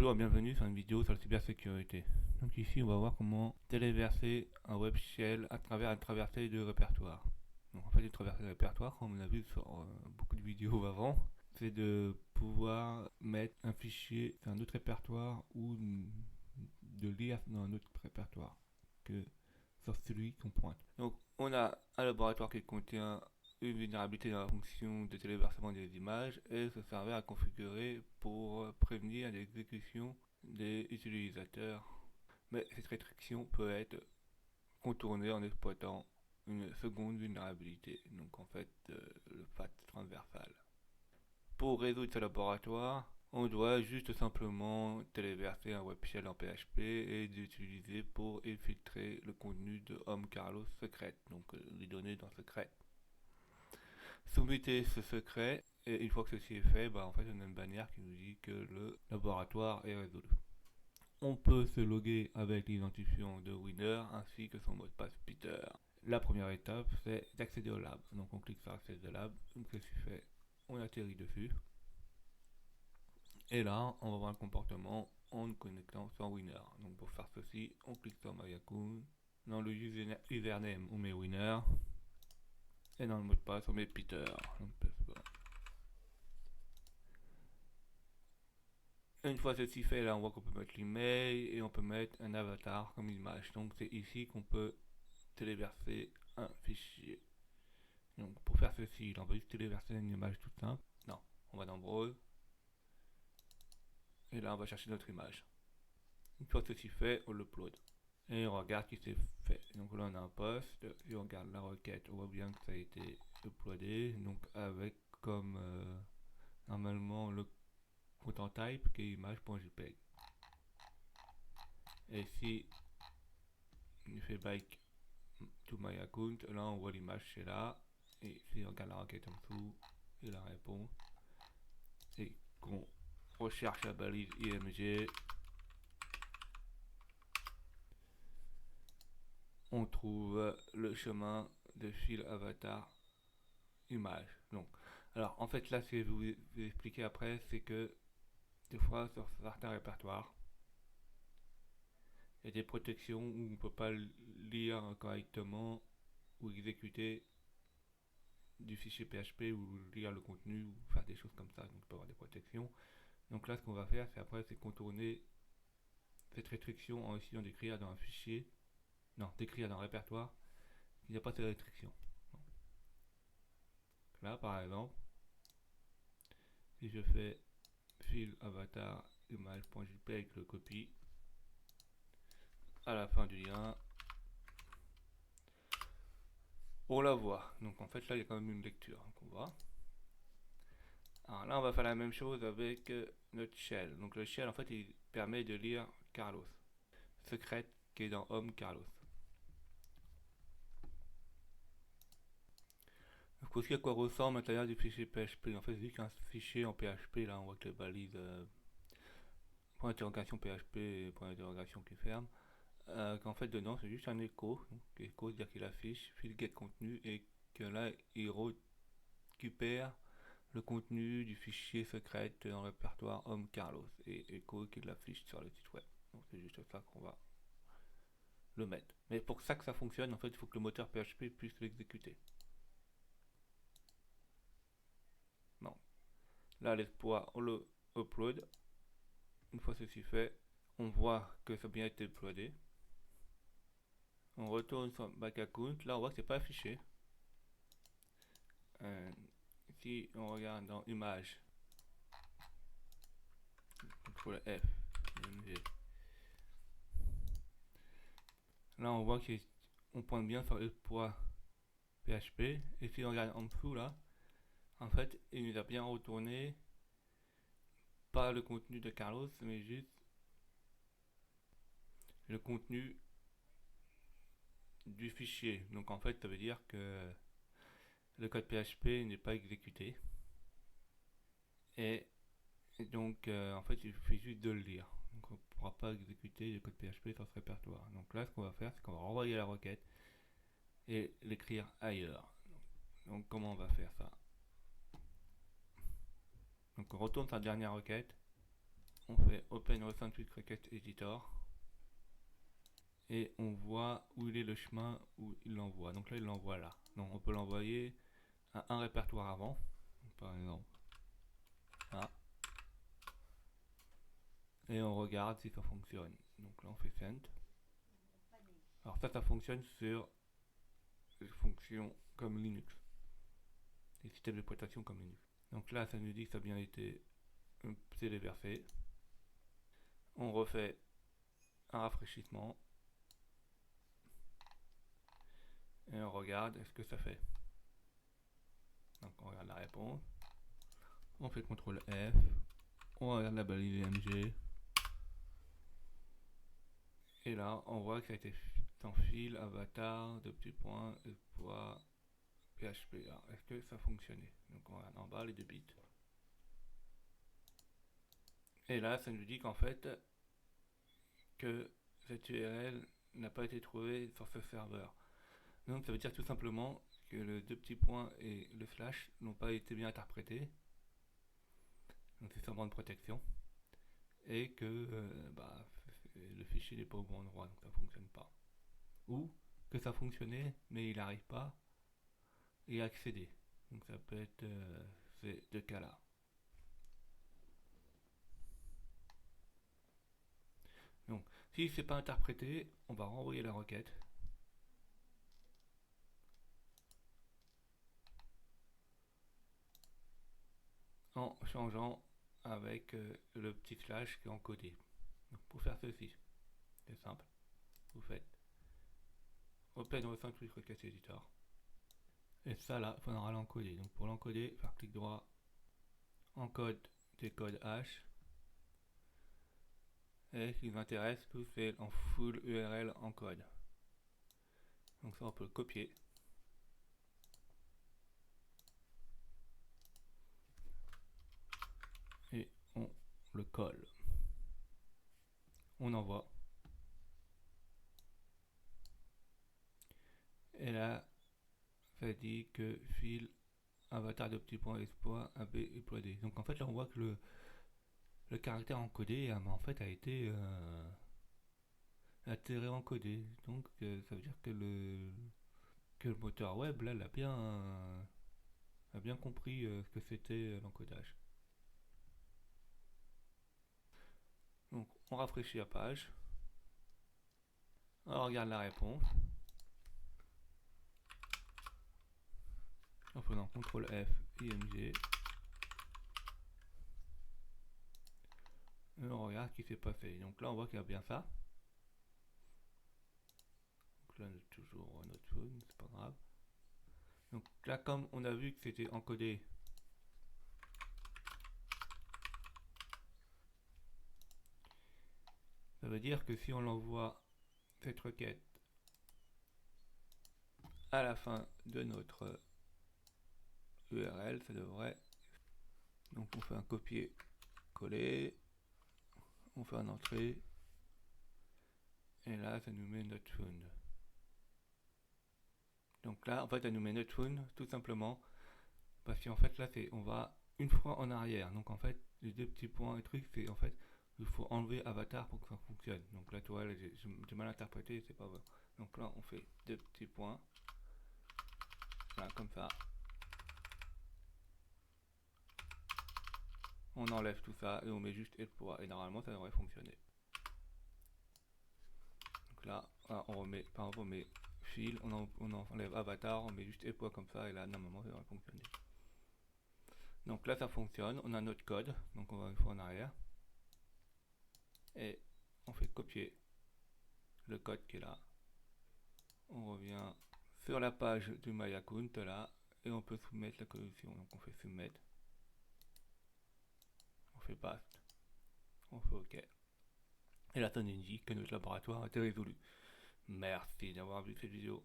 Bonjour et bienvenue sur une vidéo sur la cybersécurité. Donc ici on va voir comment téléverser un web shell à travers une traversée de répertoire. Donc en fait une traversée de répertoire, comme on a vu sur beaucoup de vidéos avant, c'est de pouvoir mettre un fichier sur un autre répertoire ou de lire dans un autre répertoire que sur celui qu'on pointe. Donc on a un laboratoire qui contient une vulnérabilité dans la fonction de téléversement des images et ce serveur à configurer pour prévenir l'exécution des utilisateurs. Mais cette restriction peut être contournée en exploitant une seconde vulnérabilité, donc en fait le FAT transversal. Pour résoudre ce laboratoire, on doit juste simplement téléverser un web shell en PHP et l'utiliser pour infiltrer le contenu de Home Carlos secret, donc les données dans secret. Soumettez ce secret et une fois que ceci est fait, en fait on a une bannière qui nous dit que le laboratoire est résolu. On peut se loguer avec l'identifiant de Winner ainsi que son mot de passe Peter. La première étape c'est d'accéder au lab. Donc on clique sur Access au lab, donc ceci fait, on atterrit dessus. Et là on va voir le comportement en nous connectant sur Winner. Donc pour faire ceci, on clique sur My Account. Dans le username on met Winner. Et dans le mot de passe on met Peter. Donc, une fois ceci fait, là on voit qu'on peut mettre l'email et on peut mettre un avatar comme image. Donc c'est ici qu'on peut téléverser un fichier. Donc pour faire ceci, on va juste téléverser une image toute simple. Non, on va dans Browse. Et là on va chercher notre image. Une fois ceci fait, on l'upload. Et on regarde qui c'est fait. Donc là on a un post. Et on regarde la requête. On voit bien que ça a été uploadé. Donc avec comme normalement le content type qui est image.jpg. Et si on fait bike to my account, là on voit l'image c'est là, et si on regarde la requête en dessous, il la répond, et qu'on recherche la balise IMG, on trouve le chemin de fil avatar image. Donc, alors en fait là ce que je vais vous expliquer après, c'est que des fois sur certains répertoires, il y a des protections où on ne peut pas lire correctement ou exécuter du fichier PHP ou lire le contenu ou faire des choses comme ça, donc il peut y avoir des protections. Donc là ce qu'on va faire c'est après c'est contourner cette restriction en essayant d'écrire dans un fichier, non, d'écrire dans un répertoire il n'y a pas cette restriction. Donc là par exemple, si je fais file avatar image.jpg avec le copie, à la fin du lien, on la voit. Donc en fait là il y a quand même une lecture qu'on voit. Alors là on va faire la même chose avec notre shell. Donc le shell en fait il permet de lire Carlos, secret qui est dans Home Carlos. Donc aussi à quoi ressemble l'intérieur du fichier PHP. En fait c'est juste un fichier en PHP, là on voit que les balises point d'interrogation PHP et point d'interrogation qui ferme. Qu'en fait dedans c'est juste un écho. Donc écho c'est-à-dire qu'il affiche file get contenu et que là il récupère le contenu du fichier secret dans le répertoire Home Carlos et écho qui l'affiche sur le site web. Donc c'est juste ça qu'on va le mettre. Mais pour ça que ça fonctionne, en fait il faut que le moteur PHP puisse l'exécuter. Non. Là l'exploit on le upload. Une fois ceci fait, on voit que ça a bien été uploadé. On retourne sur back account, là on voit que c'est pas affiché. Si on regarde dans image, contrôle F, là on voit qu'on pointe bien sur exploit PHP, et si on regarde en dessous là, en fait il nous a bien retourné pas le contenu de Carlos, mais juste le contenu du fichier. Donc en fait ça veut dire que le code PHP n'est pas exécuté, et donc en fait il suffit juste de le lire. Donc on ne pourra pas exécuter le code PHP sur ce répertoire. Donc là ce qu'on va faire c'est qu'on va renvoyer la requête et l'écrire ailleurs. Donc comment on va faire ça? Donc on retourne sur la dernière requête, on fait Open Recent Request Editor et on voit où il est le chemin où il l'envoie. Donc là il l'envoie là. Donc on peut l'envoyer à un répertoire avant, par exemple là, et on regarde si ça fonctionne. Donc là on fait Send. Alors ça fonctionne sur les fonctions comme Linux, les systèmes d'exploitation comme Linux. Donc là ça nous dit que ça a bien été téléversé. On refait un rafraîchissement et on regarde ce que ça fait. Donc on regarde la réponse, on fait CTRL F, on regarde la balise IMG, et là on voit que ça a été sans fil, avatar, deux petits points, espoir, PHP. Alors est-ce que ça fonctionnait? Donc on regarde en bas les deux bits. Et là ça nous dit qu'en fait que cette URL n'a pas été trouvée sur ce serveur. Donc ça veut dire tout simplement que le deux petits points et le slash n'ont pas été bien interprétés. Donc c'est sûrement de protection. Et que le fichier n'est pas au bon endroit, donc ça fonctionne pas. Ou que ça fonctionnait, mais il n'arrive pas à y accéder. Donc ça peut être ces deux cas-là. Donc si c'est pas interprété, on va renvoyer la requête. En changeant avec le petit slash qui est encodé. Donc pour faire ceci, c'est simple. Vous faites Open Recent Request Editor. Et ça là, il faudra l'encoder. Donc pour l'encoder, faire clic droit, encode des codes hash. Et ce qui nous intéresse, tout c'est en full URL encode. Donc ça on peut le copier. Et on le colle. On envoie. Et là, ça dit que fil avatar de petit point espoir AB uploadé. Donc en fait là on voit que le caractère encodé en fait a été encodé. Donc ça veut dire que le moteur web là a bien compris ce que c'était l'encodage. Donc on rafraîchit la page. On regarde la réponse. En faisant CTRL F, IMG. Et on regarde ce qui s'est passé. Donc là on voit qu'il y a bien ça. Donc là on a toujours notre phone, c'est pas grave. Donc là comme on a vu que c'était encodé, ça veut dire que si on l'envoie cette requête à la fin de notre URL, ça devrait. Donc on fait un copier-coller, on fait un entrée, et là ça nous met notre phone. Donc là en fait ça nous met notre phone tout simplement parce qu'en fait là on va une fois en arrière. Donc en fait les deux petits points et trucs, c'est en fait il faut enlever avatar pour que ça fonctionne. Donc là tu vois j'ai mal interprété, c'est pas vrai. Donc là on fait deux petits points, voilà, comme ça. On enlève tout ça et on met juste espoir et normalement ça devrait fonctionner. Donc là on remet, par exemple on met fil, on enlève avatar, on met juste espoir comme ça et là normalement ça devrait fonctionner. Donc là ça fonctionne, on a notre code, donc on va une fois en arrière et on fait copier le code qui est là. On revient sur la page du My Account là et on peut soumettre la collection. Donc on fait soumettre, on fait paste, on fait OK. Et là ça nous dit que notre laboratoire a été résolu. Merci d'avoir vu cette vidéo.